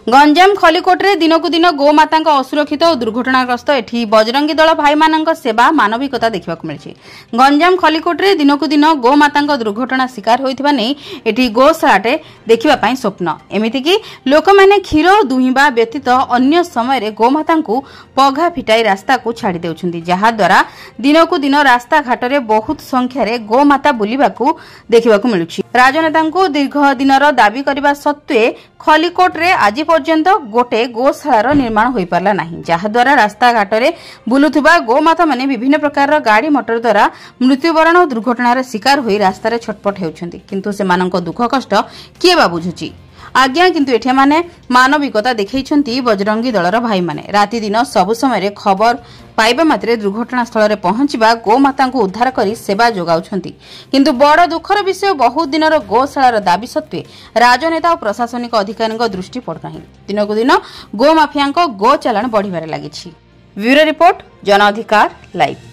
गंजाम खलिकोटे दिनकू दिन गोमाता असुरक्षित और दुर्घटनाग्रस्त एठी बजरंगी दल भाई मान सेवा मानविकता देखा मिली। गंजाम खलिकोटे दिनकू दिन गोमाता दुर्घटना शिकार होता नहीं एठी गोशालाटे देखा स्वप्न एमतीक लोक मैंने क्षीर दुहिबा व्यतीत अन्य समय गोमाता पघा फिटाई रास्ता को छाड़ी देउछन्ति, जहाद्वारा दिनकू दिन रास्ता घाट में बहुत संख्यार गोमाता बुलवाक देखा मिलुछि। राजनेता दीर्घ दिनर दाबी करने सत्वे खलिकोटे आज पर्यंत गोटे गोशालार निर्माण हो पारा ना, जहाद्वारा रास्ता घाट में बुलुवा गोमाता माने विभिन्न प्रकार गाड़ी मोटर द्वारा मृत्युवरण और दुर्घटनार शिकार हो रास्तार छटपट होउछन्ति, किंतु सेमानंक दुख कष्ट किए बा बुझुछि आज्ञा। किंतु एठे माने मानविकता देखैछन्ति बजरंगी दलर भाई माने राति दिन सबु समय खबर पाइबा मात्रे दुर्घटना स्थल में पहुंचवा गोमाता को उद्धार करी सेवा जोगाउछन्ति, किंतु बड़ दुखर विषय बहुत दिनर गोशालार दाबी सत्वे राजनेता और प्रशासनिक अधिकारी दृष्टि पड़ना। दिनकू दिन गोमाफिया गो चालाण बढ़िबार लागिछि। ब्यूरो रिपोर्ट, जन अधिकार लाइव।